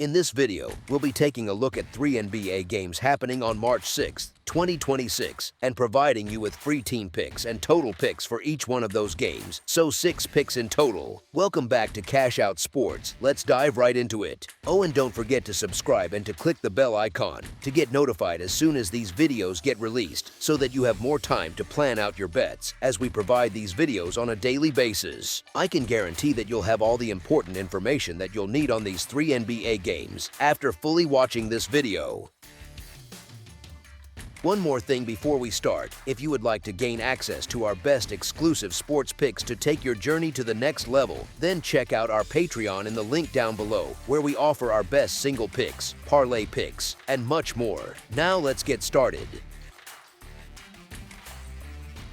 In this video, we'll be taking a look at 3 NBA games happening on March 6, 2026, and providing you with free team picks and total picks for each one of those games, so 6 picks in total. Welcome back to Cash Out Sports. Let's dive right into it. Oh, and don't forget to subscribe and to click the bell icon to get notified as soon as these videos get released, so that you have more time to plan out your bets as we provide these videos on a daily basis. I can guarantee that you'll have all the important information that you'll need on these 3 NBA games after fully watching this video. One more thing before we start: if you would like to gain access to our best exclusive sports picks to take your journey to the next level, then check out our Patreon in the link down below, where we offer our best single picks, parlay picks, and much more. Now let's get started.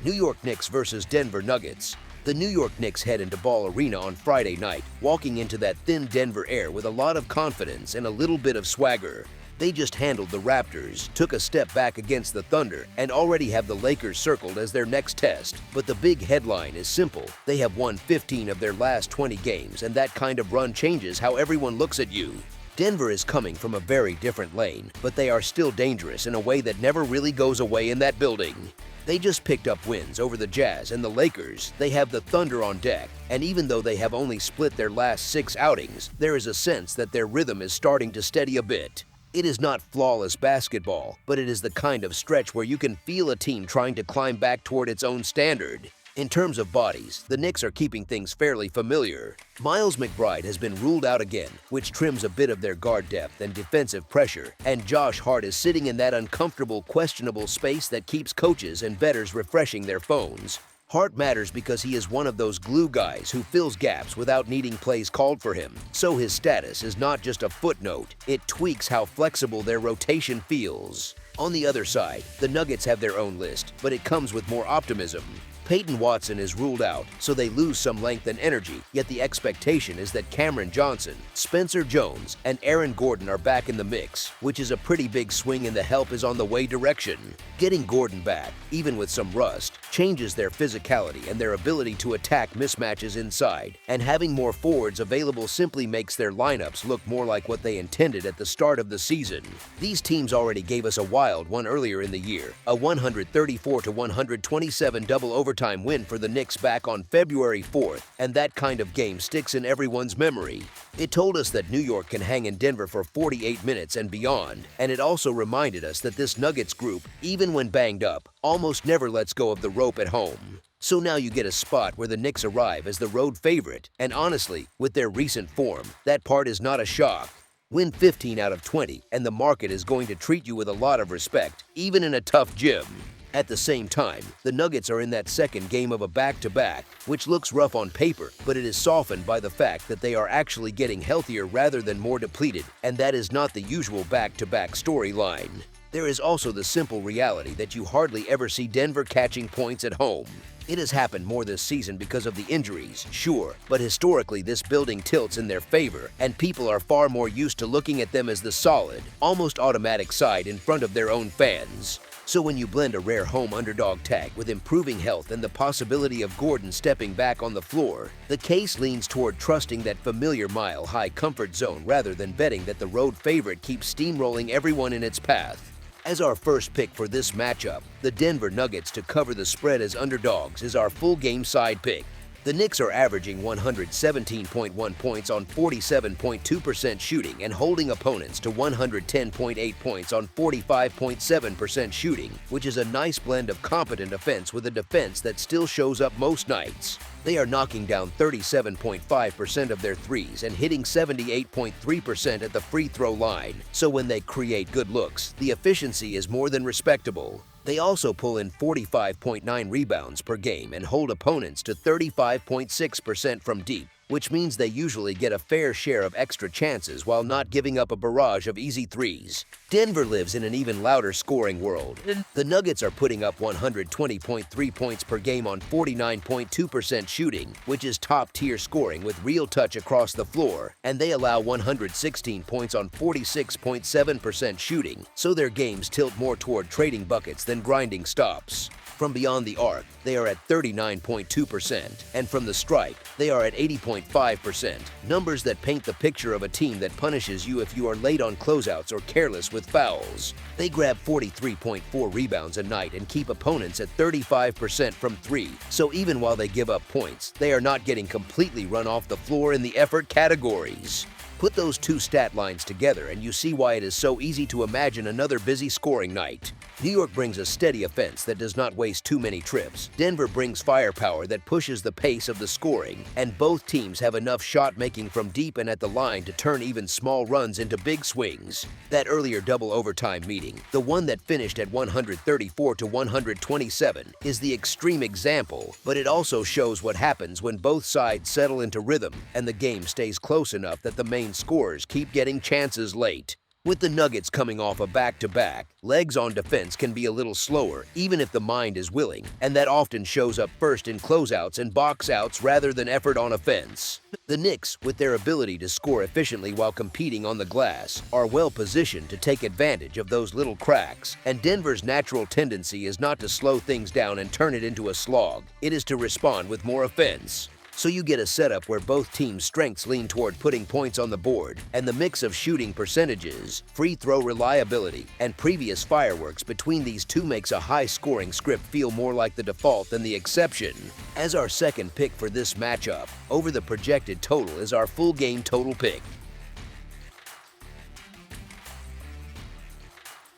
New York Knicks versus Denver Nuggets. The New York Knicks head into Ball Arena on Friday night, walking into that thin Denver air with a lot of confidence and a little bit of swagger. They just handled the Raptors, took a step back against the Thunder, and already have the Lakers circled as their next test. But the big headline is simple: they have won 15 of their last 20 games, and that kind of run changes how everyone looks at you. Denver is coming from a very different lane, but they are still dangerous in a way that never really goes away in that building. They just picked up wins over the Jazz and the Lakers. They have the Thunder on deck, and even though they have only split their last 6 outings, there is a sense that their rhythm is starting to steady a bit. It is not flawless basketball, but it is the kind of stretch where you can feel a team trying to climb back toward its own standard. In terms of bodies, the Knicks are keeping things fairly familiar. Miles McBride has been ruled out again, which trims a bit of their guard depth and defensive pressure, and Josh Hart is sitting in that uncomfortable, questionable space that keeps coaches and bettors refreshing their phones. Hart matters because he is one of those glue guys who fills gaps without needing plays called for him, so his status is not just a footnote, it tweaks how flexible their rotation feels. On the other side, the Nuggets have their own list, but it comes with more optimism. Peyton Watson is ruled out, so they lose some length and energy, yet the expectation is that Cameron Johnson, Spencer Jones, and Aaron Gordon are back in the mix, which is a pretty big swing, and the help is on the way direction. Getting Gordon back, even with some rust, changes their physicality and their ability to attack mismatches inside, and having more forwards available simply makes their lineups look more like what they intended at the start of the season. These teams already gave us a wild one earlier in the year, a 134-127 double overtime win for the Knicks back on February 4th, and that kind of game sticks in everyone's memory. It told us that New York can hang in Denver for 48 minutes and beyond, and it also reminded us that this Nuggets group, even when banged up, almost never lets go of the rope at home. So now you get a spot where the Knicks arrive as the road favorite, and honestly, with their recent form, that part is not a shock. Win 15 out of 20, and the market is going to treat you with a lot of respect, even in a tough gym. At the same time, the Nuggets are in that second game of a back-to-back, which looks rough on paper, but it is softened by the fact that they are actually getting healthier rather than more depleted, and that is not the usual back-to-back storyline. There is also the simple reality that you hardly ever see Denver catching points at home. It has happened more this season because of the injuries, sure, but historically this building tilts in their favor, and people are far more used to looking at them as the solid, almost automatic side in front of their own fans. So when you blend a rare home underdog tag with improving health and the possibility of Gordon stepping back on the floor, the case leans toward trusting that familiar mile-high comfort zone rather than betting that the road favorite keeps steamrolling everyone in its path. As our first pick for this matchup, the Denver Nuggets to cover the spread as underdogs is our full game side pick. The Knicks are averaging 117.1 points on 47.2% shooting and holding opponents to 110.8 points on 45.7% shooting, which is a nice blend of competent offense with a defense that still shows up most nights. They are knocking down 37.5% of their threes and hitting 78.3% at the free throw line, so when they create good looks, the efficiency is more than respectable. They also pull in 45.9 rebounds per game and hold opponents to 35.6% from deep, which means they usually get a fair share of extra chances while not giving up a barrage of easy threes. Denver lives in an even louder scoring world. The Nuggets are putting up 120.3 points per game on 49.2% shooting, which is top-tier scoring with real touch across the floor, and they allow 116 points on 46.7% shooting, so their games tilt more toward trading buckets than grinding stops. From beyond the arc, they are at 39.2%, and from the stripe, they are at 80.5%, numbers that paint the picture of a team that punishes you if you are late on closeouts or careless with fouls. They grab 43.4 rebounds a night and keep opponents at 35% from 3, so even while they give up points, they are not getting completely run off the floor in the effort categories. Put those two stat lines together and you see why it is so easy to imagine another busy scoring night. New York brings a steady offense that does not waste too many trips. Denver brings firepower that pushes the pace of the scoring, and both teams have enough shot making from deep and at the line to turn even small runs into big swings. That earlier double overtime meeting, the one that finished at 134-127, is the extreme example, but it also shows what happens when both sides settle into rhythm and the game stays close enough that the main scorers keep getting chances late. With the Nuggets coming off a back-to-back, legs on defense can be a little slower even if the mind is willing, and that often shows up first in closeouts and box-outs rather than effort on offense. The Knicks, with their ability to score efficiently while competing on the glass, are well positioned to take advantage of those little cracks, and Denver's natural tendency is not to slow things down and turn it into a slog. It is to respond with more offense. So you get a setup where both teams' strengths lean toward putting points on the board, and the mix of shooting percentages, free throw reliability, and previous fireworks between these two makes a high-scoring script feel more like the default than the exception. As our second pick for this matchup, over the projected total is our full game total pick.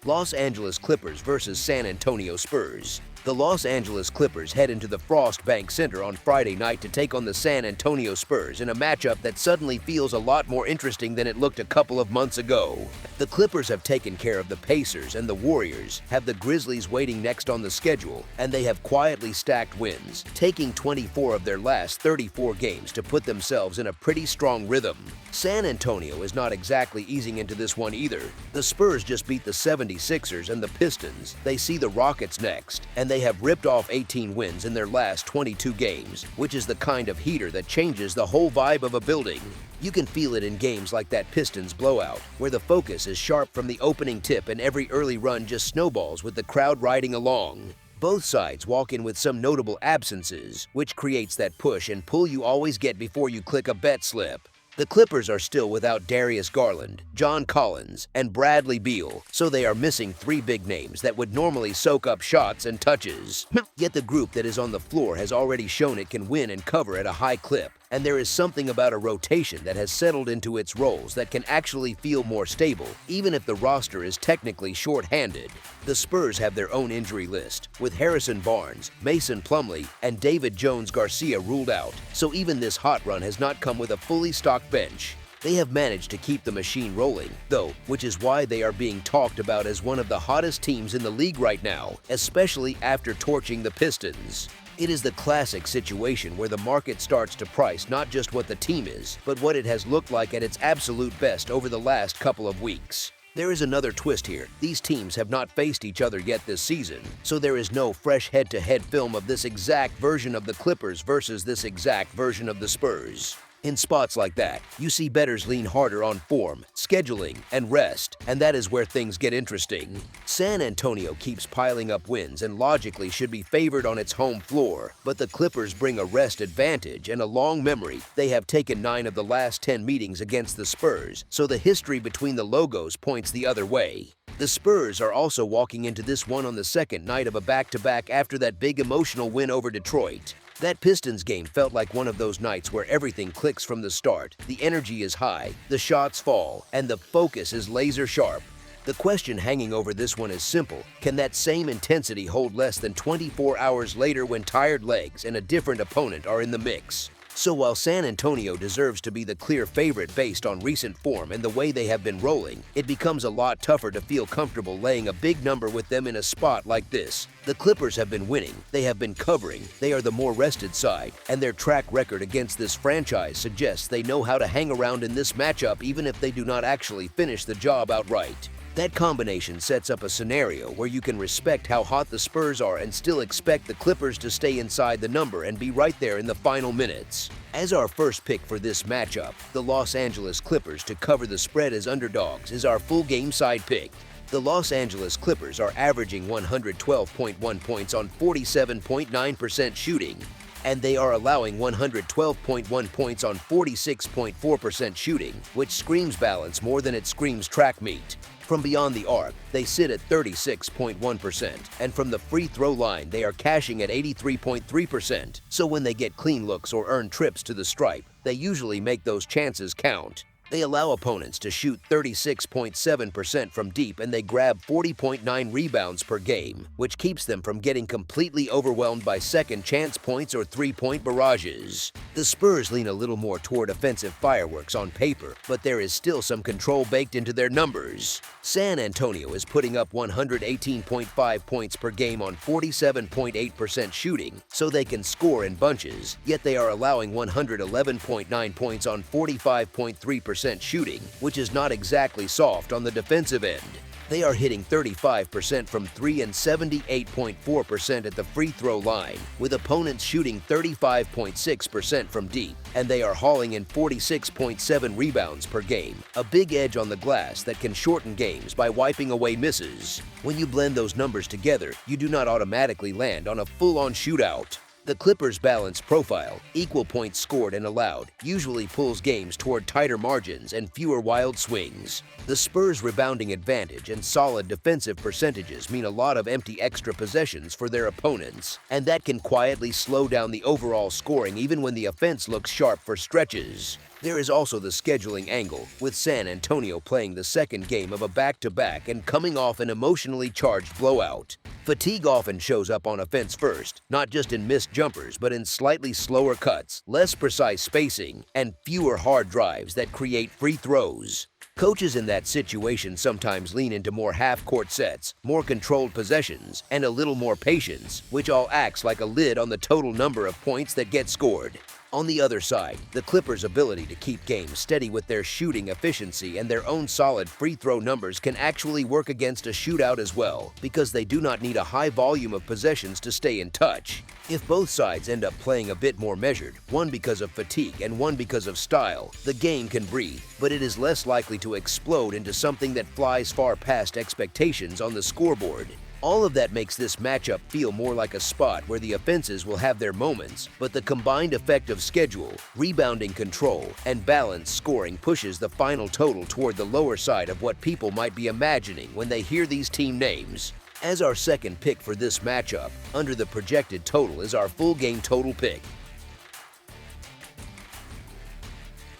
Los Angeles Clippers versus San Antonio Spurs. The Los Angeles Clippers head into the Frost Bank Center on Friday night to take on the San Antonio Spurs in a matchup that suddenly feels a lot more interesting than it looked a couple of months ago. The Clippers have taken care of the Pacers, and the Warriors have the Grizzlies waiting next on the schedule, and they have quietly stacked wins, taking 24 of their last 34 games to put themselves in a pretty strong rhythm. San Antonio is not exactly easing into this one either. The Spurs just beat the 76ers and the Pistons. They see the Rockets next, and they have ripped off 18 wins in their last 22 games, which is the kind of heater that changes the whole vibe of a building. You can feel it in games like that Pistons blowout, where the focus is sharp from the opening tip and every early run just snowballs with the crowd riding along. Both sides walk in with some notable absences, which creates that push and pull you always get before you click a bet slip. The Clippers are still without Darius Garland, John Collins, and Bradley Beal, so they are missing three big names that would normally soak up shots and touches. Yet the group that is on the floor has already shown it can win and cover at a high clip, and there is something about a rotation that has settled into its roles that can actually feel more stable, even if the roster is technically short-handed. The Spurs have their own injury list, with Harrison Barnes, Mason Plumlee, and David Jones-Garcia ruled out, so even this hot run has not come with a fully stocked bench. They have managed to keep the machine rolling, though, which is why they are being talked about as one of the hottest teams in the league right now, especially after torching the Pistons. It is the classic situation where the market starts to price not just what the team is, but what it has looked like at its absolute best over the last couple of weeks. There is another twist here. These teams have not faced each other yet this season, so there is no fresh head-to-head film of this exact version of the Clippers versus this exact version of the Spurs. In spots like that, you see bettors lean harder on form, scheduling, and rest, and that is where things get interesting. San Antonio keeps piling up wins and logically should be favored on its home floor, but the Clippers bring a rest advantage and a long memory. They have taken 9 of the last 10 meetings against the Spurs, so the history between the logos points the other way. The Spurs are also walking into this one on the second night of a back-to-back after that big emotional win over Detroit. That Pistons game felt like one of those nights where everything clicks from the start, the energy is high, the shots fall, and the focus is laser sharp. The question hanging over this one is simple: can that same intensity hold less than 24 hours later when tired legs and a different opponent are in the mix? So while San Antonio deserves to be the clear favorite based on recent form and the way they have been rolling, it becomes a lot tougher to feel comfortable laying a big number with them in a spot like this. The Clippers have been winning, they have been covering, they are the more rested side, and their track record against this franchise suggests they know how to hang around in this matchup even if they do not actually finish the job outright. That combination sets up a scenario where you can respect how hot the Spurs are and still expect the Clippers to stay inside the number and be right there in the final minutes. As our first pick for this matchup, the Los Angeles Clippers to cover the spread as underdogs is our full game side pick. The Los Angeles Clippers are averaging 112.1 points on 47.9% shooting, and they are allowing 112.1 points on 46.4% shooting, which screams balance more than it screams track meet. From beyond the arc, they sit at 36.1%, and from the free throw line, they are cashing at 83.3%. So when they get clean looks or earn trips to the stripe, they usually make those chances count. They allow opponents to shoot 36.7% from deep, and they grab 40.9 rebounds per game, which keeps them from getting completely overwhelmed by second chance points or three-point barrages. The Spurs lean a little more toward offensive fireworks on paper, but there is still some control baked into their numbers. San Antonio is putting up 118.5 points per game on 47.8% shooting, so they can score in bunches, yet they are allowing 111.9 points on 45.3% shooting, which is not exactly soft on the defensive end. They are hitting 35% from 3 and 78.4% at the free throw line, with opponents shooting 35.6% from deep, and they are hauling in 46.7 rebounds per game, a big edge on the glass that can shorten games by wiping away misses. When you blend those numbers together, you do not automatically land on a full-on shootout. The Clippers' balanced profile, equal points scored and allowed, usually pulls games toward tighter margins and fewer wild swings. The Spurs' rebounding advantage and solid defensive percentages mean a lot of empty extra possessions for their opponents, and that can quietly slow down the overall scoring even when the offense looks sharp for stretches. There is also the scheduling angle, with San Antonio playing the second game of a back-to-back and coming off an emotionally charged blowout. Fatigue often shows up on offense first, not just in missed jumpers, but in slightly slower cuts, less precise spacing, and fewer hard drives that create free throws. Coaches in that situation sometimes lean into more half-court sets, more controlled possessions, and a little more patience, which all acts like a lid on the total number of points that get scored. On the other side, the Clippers' ability to keep games steady with their shooting efficiency and their own solid free throw numbers can actually work against a shootout as well, because they do not need a high volume of possessions to stay in touch. If both sides end up playing a bit more measured, one because of fatigue and one because of style, the game can breathe, but it is less likely to explode into something that flies far past expectations on the scoreboard. All of that makes this matchup feel more like a spot where the offenses will have their moments, but the combined effect of schedule, rebounding control, and balanced scoring pushes the final total toward the lower side of what people might be imagining when they hear these team names. As our second pick for this matchup, under the projected total is our full game total pick.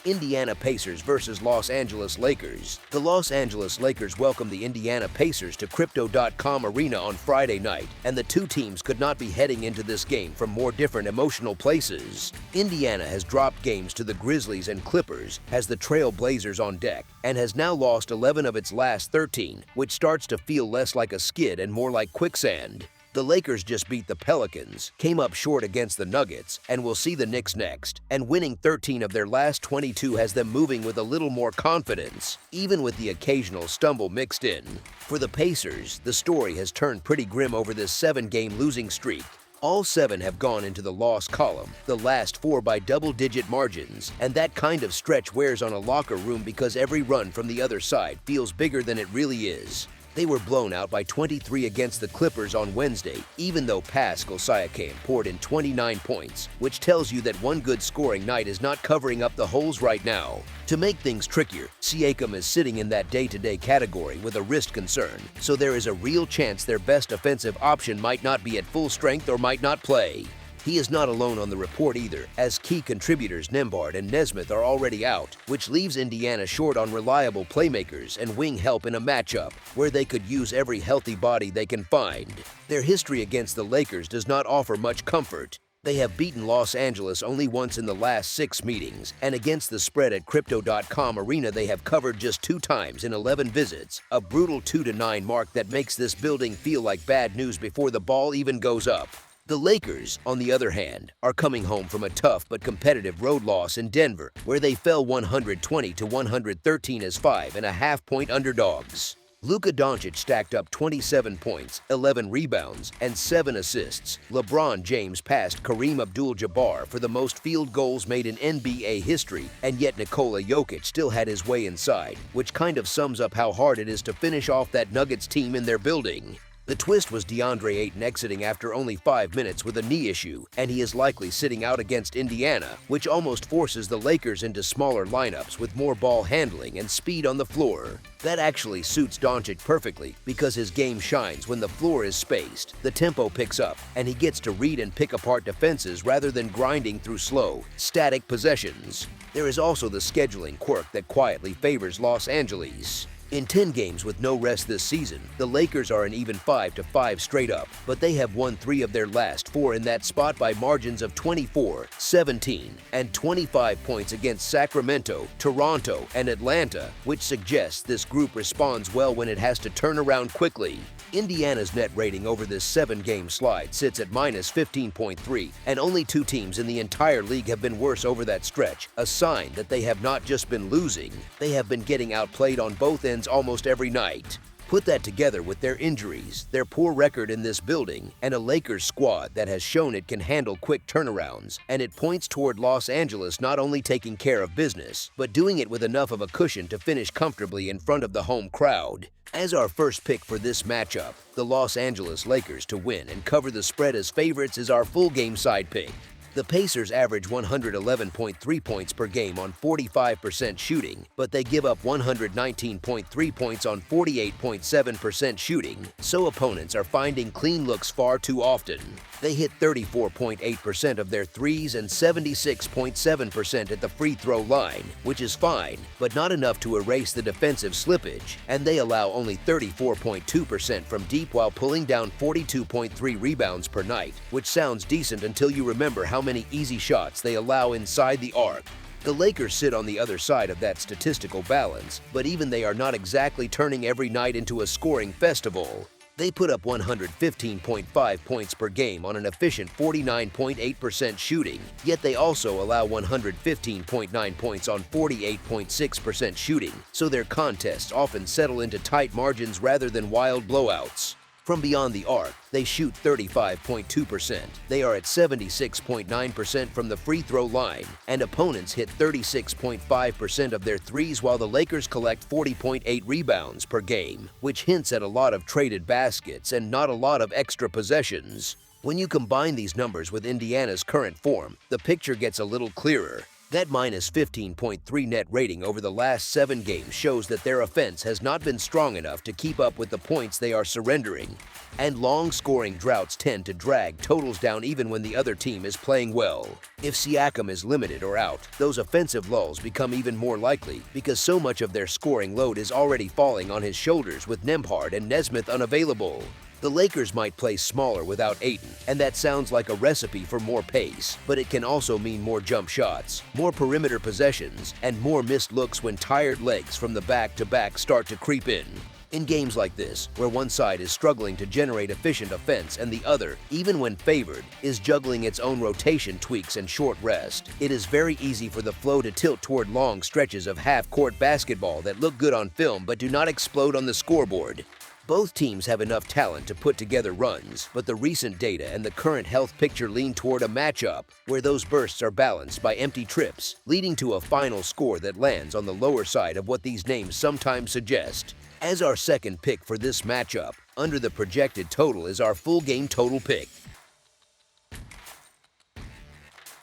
Indiana Pacers versus Los Angeles Lakers. The Los Angeles Lakers welcomed the Indiana Pacers to Crypto.com Arena on Friday night, and the two teams could not be heading into this game from more different emotional places. Indiana has dropped games to the Grizzlies and Clippers, has the Trail Blazers on deck, and has now lost 11 of its last 13, which starts to feel less like a skid and more like quicksand. The Lakers just beat the Pelicans, came up short against the Nuggets, and will see the Knicks next, and winning 13 of their last 22 has them moving with a little more confidence, even with the occasional stumble mixed in. For the Pacers, the story has turned pretty grim over this 7-game losing streak. All 7 have gone into the loss column, the last 4 by double-digit margins, and that kind of stretch wears on a locker room because every run from the other side feels bigger than it really is. They were blown out by 23 against the Clippers on Wednesday, even though Pascal Siakam poured in 29 points, which tells you that one good scoring night is not covering up the holes right now. To make things trickier, Siakam is sitting in that day-to-day category with a wrist concern, so there is a real chance their best offensive option might not be at full strength or might not play. He is not alone on the report either, as key contributors Nembhard and Nesmith are already out, which leaves Indiana short on reliable playmakers and wing help in a matchup where they could use every healthy body they can find. Their history against the Lakers does not offer much comfort. They have beaten Los Angeles only once in the last 6 meetings, and against the spread at Crypto.com Arena they have covered just 2 times in 11 visits, a brutal 2-9 mark that makes this building feel like bad news before the ball even goes up. The Lakers, on the other hand, are coming home from a tough but competitive road loss in Denver, where they fell 120-113 as 5.5-point underdogs. Luka Doncic stacked up 27 points, 11 rebounds, and 7 assists. LeBron James passed Kareem Abdul-Jabbar for the most field goals made in NBA history, and yet Nikola Jokic still had his way inside, which kind of sums up how hard it is to finish off that Nuggets team in their building. The twist was DeAndre Ayton exiting after only 5 minutes with a knee issue, and he is likely sitting out against Indiana, which almost forces the Lakers into smaller lineups with more ball handling and speed on the floor. That actually suits Doncic perfectly because his game shines when the floor is spaced, the tempo picks up, and he gets to read and pick apart defenses rather than grinding through slow, static possessions. There is also the scheduling quirk that quietly favors Los Angeles. In 10 games with no rest this season, the Lakers are an even 5-5 straight up, but they have won 3 of their last 4 in that spot by margins of 24, 17, and 25 points against Sacramento, Toronto, and Atlanta, which suggests this group responds well when it has to turn around quickly. Indiana's net rating over this 7-game slide sits at -15.3, and only 2 teams in the entire league have been worse over that stretch, a sign that they have not just been losing, they have been getting outplayed on both ends almost every night. Put that together with their injuries, their poor record in this building, and a Lakers squad that has shown it can handle quick turnarounds, and it points toward Los Angeles not only taking care of business, but doing it with enough of a cushion to finish comfortably in front of the home crowd. As our first pick for this matchup, the Los Angeles Lakers to win and cover the spread as favorites is our full game side pick. The Pacers average 111.3 points per game on 45% shooting, but they give up 119.3 points on 48.7% shooting, so opponents are finding clean looks far too often. They hit 34.8% of their threes and 76.7% at the free throw line, which is fine, but not enough to erase the defensive slippage, and they allow only 34.2% from deep while pulling down 42.3 rebounds per night, which sounds decent until you remember how many easy shots they allow inside the arc. The Lakers sit on the other side of that statistical balance, but even they are not exactly turning every night into a scoring festival. They put up 115.5 points per game on an efficient 49.8% shooting, yet they also allow 115.9 points on 48.6% shooting, so their contests often settle into tight margins rather than wild blowouts. From beyond the arc, they shoot 35.2%. They are at 76.9% from the free throw line, and opponents hit 36.5% of their threes while the Lakers collect 40.8 rebounds per game, which hints at a lot of traded baskets and not a lot of extra possessions. When you combine these numbers with Indiana's current form, the picture gets a little clearer. That -15.3 net rating over the last 7 games shows that their offense has not been strong enough to keep up with the points they are surrendering. And long scoring droughts tend to drag totals down even when the other team is playing well. If Siakam is limited or out, those offensive lulls become even more likely because so much of their scoring load is already falling on his shoulders with Nembhard and Nesmith unavailable. The Lakers might play smaller without Ayton, and that sounds like a recipe for more pace, but it can also mean more jump shots, more perimeter possessions, and more missed looks when tired legs from the back-to-back start to creep in. In games like this, where one side is struggling to generate efficient offense and the other, even when favored, is juggling its own rotation tweaks and short rest, it is very easy for the flow to tilt toward long stretches of half-court basketball that look good on film but do not explode on the scoreboard. Both teams have enough talent to put together runs, but the recent data and the current health picture lean toward a matchup where those bursts are balanced by empty trips, leading to a final score that lands on the lower side of what these names sometimes suggest. As our second pick for this matchup, under the projected total is our full game total pick.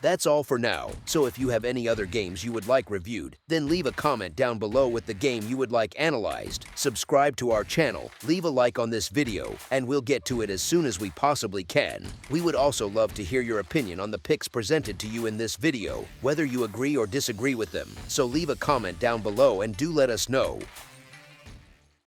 That's all for now, so if you have any other games you would like reviewed, then leave a comment down below with the game you would like analyzed, subscribe to our channel, leave a like on this video, and we'll get to it as soon as we possibly can. We would also love to hear your opinion on the picks presented to you in this video, whether you agree or disagree with them, so leave a comment down below and do let us know.